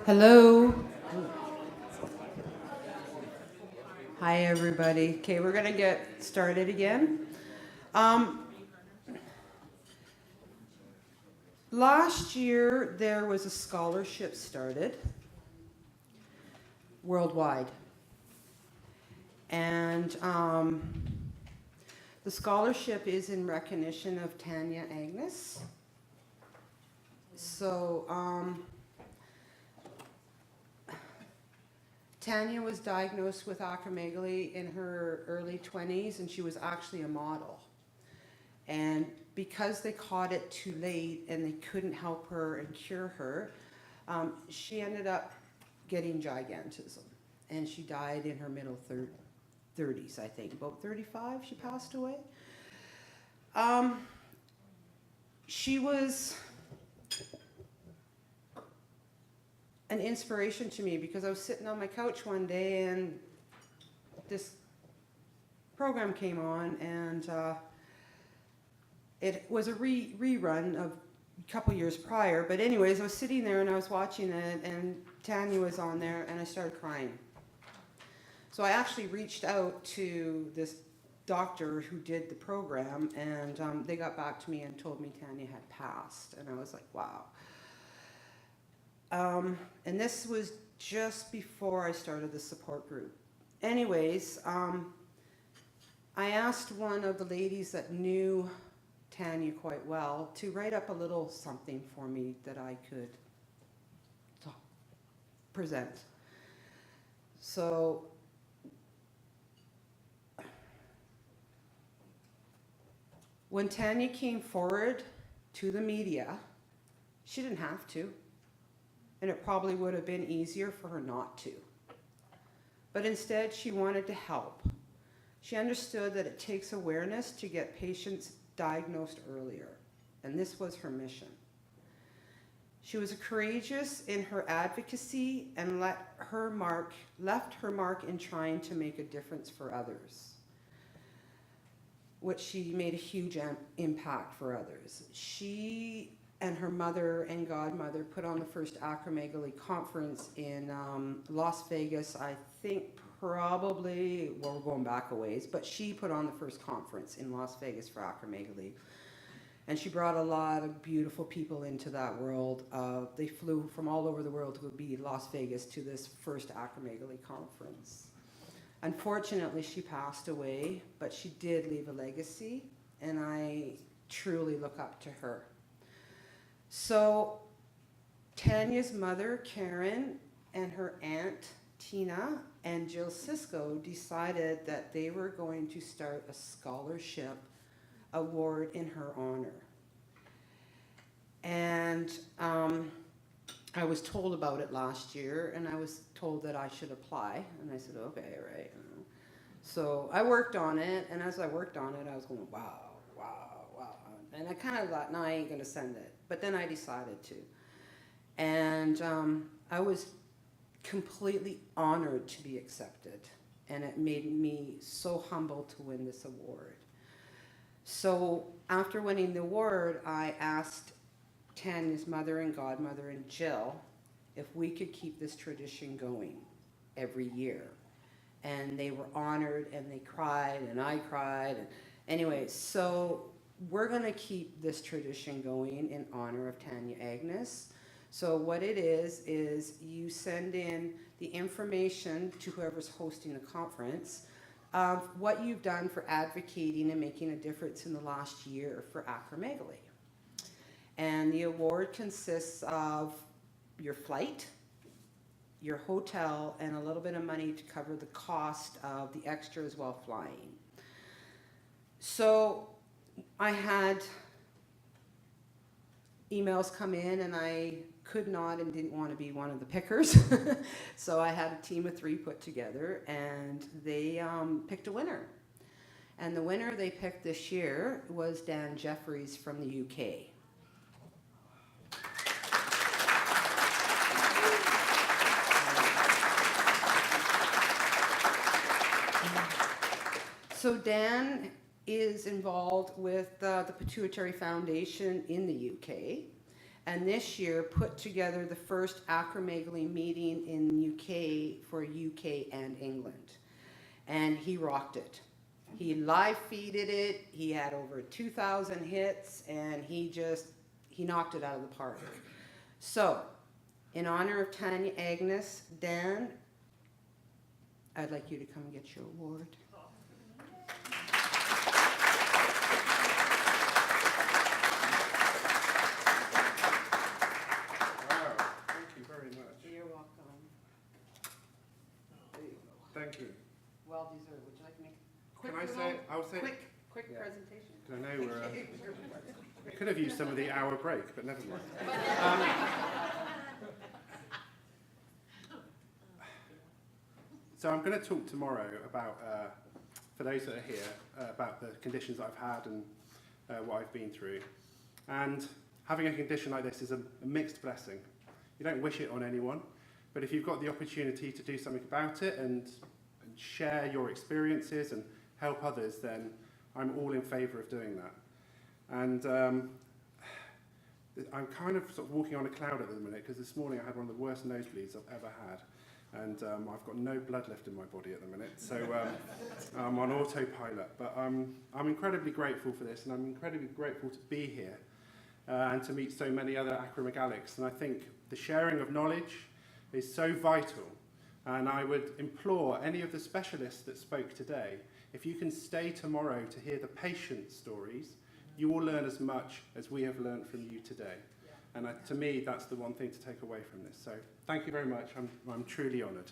Hello. Hi, everybody. Okay, we're going to get started again. Um, Last year, there was a scholarship started worldwide. And the scholarship is in recognition of Tanya Angus. So, Tanya was diagnosed with acromegaly in her early 20s, and she was actually a model. And because they caught it too late and they couldn't help her and cure her, she ended up getting gigantism. And she died in her middle 30s, I think. About 35, she passed away. She was an inspiration to me because I was sitting on my couch one day and this program came on, and it was a rerun of a couple years prior. But anyways, I was sitting there and I was watching it, and Tanya was on there, and I started crying. So I actually reached out to this doctor who did the program, and they got back to me and told me Tanya had passed. And I was like, wow. And this was just before I started the support group. Anyways, I asked one of the ladies that knew Tanya quite well to write up a little something for me that I could present. So when Tanya came forward to the media, she didn't have to, and it probably would have been easier for her not to. But instead, she wanted to help. She understood that it takes awareness to get patients diagnosed earlier, and this was her mission. She was courageous in her advocacy and left her mark in trying to make a difference for others, which she made a huge impact for others. She and her mother and godmother put on the first Acromegaly conference in Las Vegas, I think probably, well, we're going back a ways, but she put on the first conference in Las Vegas for acromegaly. And she brought a lot of beautiful people into that world. They flew from all over the world to be Las Vegas to this first acromegaly conference. Unfortunately, she passed away, but she did leave a legacy, and I truly look up to her. So Tanya's mother, Karen, and her aunt, Tina, and Jill Cisco decided that they were going to start a scholarship award in her honor. And I was told about it last year, and I was told that I should apply. And I said, okay, right. So I worked on it, and as I worked on it, I was going, wow. And I kind of thought, no, I ain't going to send it. But then I decided to. And I was completely honored to be accepted, and it made me so humble to win this award. So after winning the award, I asked Tanya's mother and godmother and Jill if we could keep this tradition going every year. And they were honored, and they cried, and I cried. And anyway, so we're going to keep this tradition going in honor of Tanya Angus. So what it is you send in the information to whoever's hosting the conference of what you've done for advocating and making a difference in the last year for acromegaly. And the award consists of your flight, your hotel, and a little bit of money to cover the cost of the extras while flying. So I had emails come in, and I could not and didn't want to be one of the pickers. So I had a team of 3 put together, and they picked a winner. And the winner they picked this year was Dan Jeffries from the UK. So Dan is involved with the Pituitary Foundation in the UK. and this year put together the first acromegaly meeting in UK for UK and England. And he rocked it. He live feeded it, he had over 2,000 hits, and he knocked it out of the park. So, in honor of Tanya Angus, Dan, I'd like you to come get your award. You're welcome. There you go. Thank you. Well deserved. Would you like to make a quick Can I little- say, I'll say, quick Yeah. presentation? I know we could have used some of the hour break, but never mind. So I'm going to talk tomorrow about, for those that are here, about the conditions that I've had and what I've been through. And having a condition like this is a mixed blessing. You don't wish it on anyone, but if you've got the opportunity to do something about it and share your experiences and help others, then I'm all in favour of doing that. And I'm kind of sort of walking on a cloud at the minute, because this morning I had one of the worst nosebleeds I've ever had. And I've got no blood left in my body at the minute, so I'm on autopilot. But I'm incredibly grateful for this, and I'm incredibly grateful to be here and to meet so many other acromegalics. And I think the sharing of knowledge is so vital. And I would implore any of the specialists that spoke today, if you can stay tomorrow to hear the patient stories, you will learn as much as we have learned from you today. And to me, that's the one thing to take away from this. So thank you very much. I'm truly honoured.